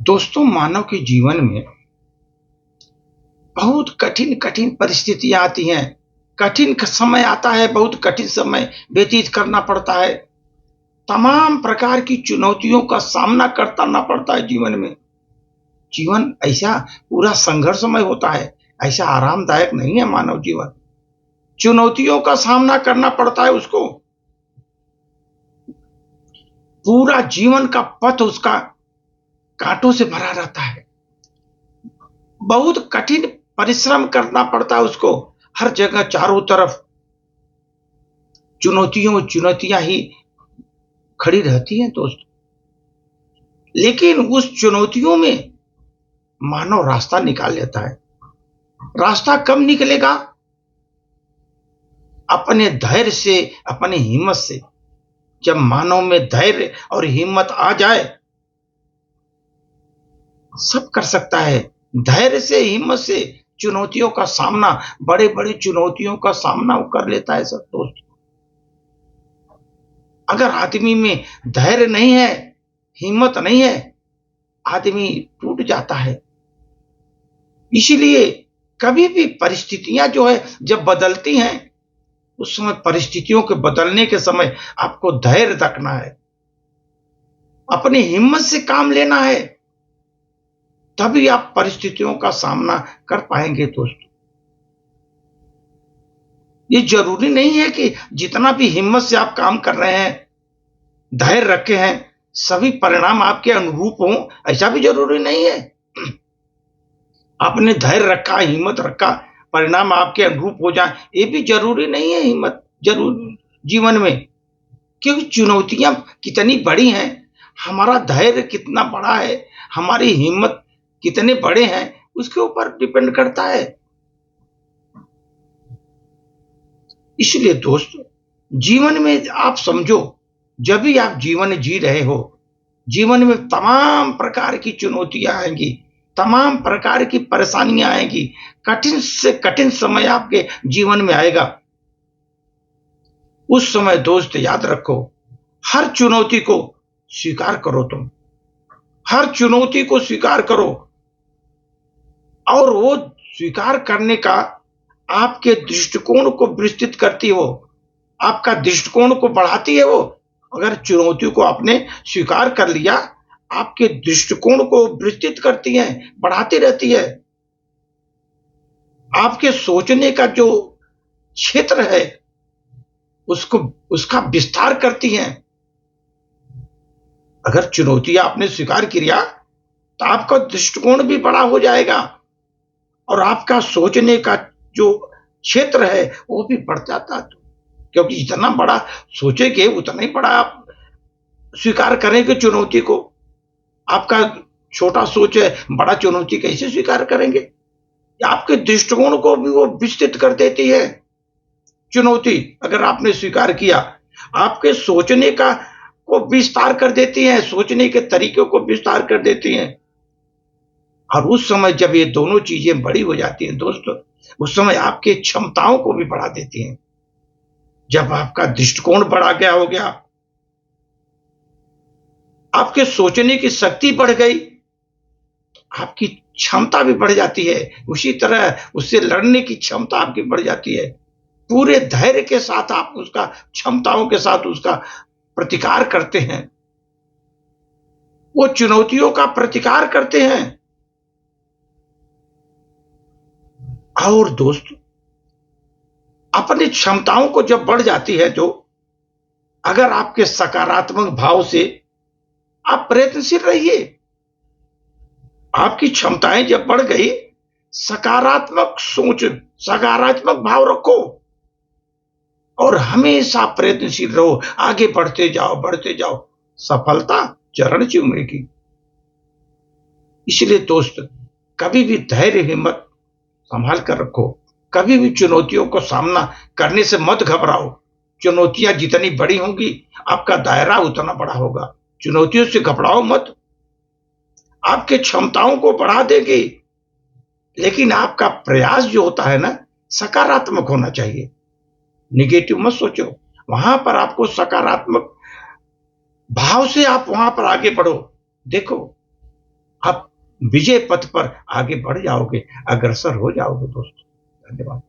दोस्तों, मानव के जीवन में बहुत कठिन कठिन परिस्थितियां आती हैं। कठिन समय आता है, बहुत कठिन समय व्यतीत करना पड़ता है। तमाम प्रकार की चुनौतियों का सामना करना पड़ता है जीवन में। जीवन ऐसा पूरा संघर्षमय होता है, ऐसा आरामदायक नहीं है मानव जीवन। चुनौतियों का सामना करना पड़ता है उसको। पूरा जीवन का पथ उसका कांटों से भरा रहता है। बहुत कठिन परिश्रम करना पड़ता है उसको। हर जगह चारों तरफ चुनौतियां ही खड़ी रहती हैं दोस्त। लेकिन उस चुनौतियों में मानव रास्ता निकाल लेता है। रास्ता कब निकलेगा? अपने धैर्य से, अपनी हिम्मत से। जब मानव में धैर्य और हिम्मत आ जाए, सब कर सकता है। धैर्य से, हिम्मत से चुनौतियों का सामना, बड़े बड़े चुनौतियों का सामना वो कर लेता है सब दोस्त। अगर आदमी में धैर्य नहीं है, हिम्मत नहीं है, आदमी टूट जाता है। इसीलिए कभी भी परिस्थितियां जो है जब बदलती हैं, उस समय परिस्थितियों के बदलने के समय आपको धैर्य रखना है, अपनी हिम्मत से काम लेना है, तभी आप परिस्थितियों का सामना कर पाएंगे दोस्तों। ये जरूरी नहीं है कि जितना भी हिम्मत से आप काम कर रहे हैं, धैर्य रखे हैं, सभी परिणाम आपके अनुरूप हों, ऐसा भी जरूरी नहीं है। आपने धैर्य रखा, हिम्मत रखा, परिणाम आपके अनुरूप हो जाए, ये भी जरूरी नहीं है। हिम्मत जरूर जीवन में, क्योंकि चुनौतियां कितनी बड़ी हैं, हमारा धैर्य कितना बड़ा है, हमारी हिम्मत कितने बड़े हैं, उसके ऊपर डिपेंड करता है। इसलिए दोस्तों, जीवन में आप समझो, जब भी आप जीवन जी रहे हो, जीवन में तमाम प्रकार की चुनौतियां आएंगी, तमाम प्रकार की परेशानियां आएंगी, कठिन से कठिन समय आपके जीवन में आएगा। उस समय दोस्त याद रखो, हर चुनौती को स्वीकार करो। तुम हर चुनौती को स्वीकार करो, और वो स्वीकार करने का आपके दृष्टिकोण को विस्तृत करती है, वो आपका दृष्टिकोण को बढ़ाती है। वो अगर चुनौतियों को आपने स्वीकार कर लिया, आपके दृष्टिकोण को विस्तृत करती है, बढ़ाती रहती है। आपके सोचने का जो क्षेत्र है, उसको उसका विस्तार करती हैं। अगर चुनौतियां आपने स्वीकार किया, तो आपका दृष्टिकोण भी बड़ा हो जाएगा, और आपका सोचने का जो क्षेत्र है वो भी बढ़ जाता है। क्योंकि जितना बड़ा सोचेंगे, उतना ही बड़ा आप स्वीकार करेंगे चुनौती को। आपका छोटा सोच है, बड़ा चुनौती कैसे स्वीकार करेंगे? आपके दृष्टिकोण को भी वो विस्तृत कर देती है चुनौती। अगर आपने स्वीकार किया, आपके सोचने का को विस्तार कर देती है, सोचने के तरीके को विस्तार कर देती हैं। और उस समय जब ये दोनों चीजें बड़ी हो जाती हैं दोस्तों, उस समय आपकी क्षमताओं को भी बढ़ा देती हैं। जब आपका दृष्टिकोण बढ़ा गया हो गया, आपके सोचने की शक्ति बढ़ गई, आपकी क्षमता भी बढ़ जाती है। उसी तरह उससे लड़ने की क्षमता आपकी बढ़ जाती है। पूरे धैर्य के साथ आप उसका, क्षमताओं के साथ उसका प्रतिकार करते हैं, वो चुनौतियों का प्रतिकार करते हैं। और दोस्तों, अपनी क्षमताओं को जब बढ़ जाती है, जो अगर आपके सकारात्मक भाव से आप प्रयत्नशील रहिए, आपकी क्षमताएं जब बढ़ गई, सकारात्मक सोच, सकारात्मक भाव रखो, और हमेशा प्रयत्नशील रहो, आगे बढ़ते जाओ, बढ़ते जाओ, सफलता चरण चूमेगी। इसलिए दोस्त, कभी भी धैर्य, हिम्मत संभाल कर रखो। कभी भी चुनौतियों को सामना करने से मत घबराओ। चुनौतियां जितनी बड़ी होंगी, आपका दायरा उतना बड़ा होगा। चुनौतियों से घबराओ मत, आपके क्षमताओं को बढ़ा देगी। लेकिन आपका प्रयास जो होता है ना, सकारात्मक होना चाहिए। निगेटिव मत सोचो, वहां पर आपको सकारात्मक भाव से आप वहां पर आगे बढ़ो। देखो, आप विजय पथ पर आगे बढ़ जाओगे, अग्रसर हो जाओगे दोस्तों। धन्यवाद।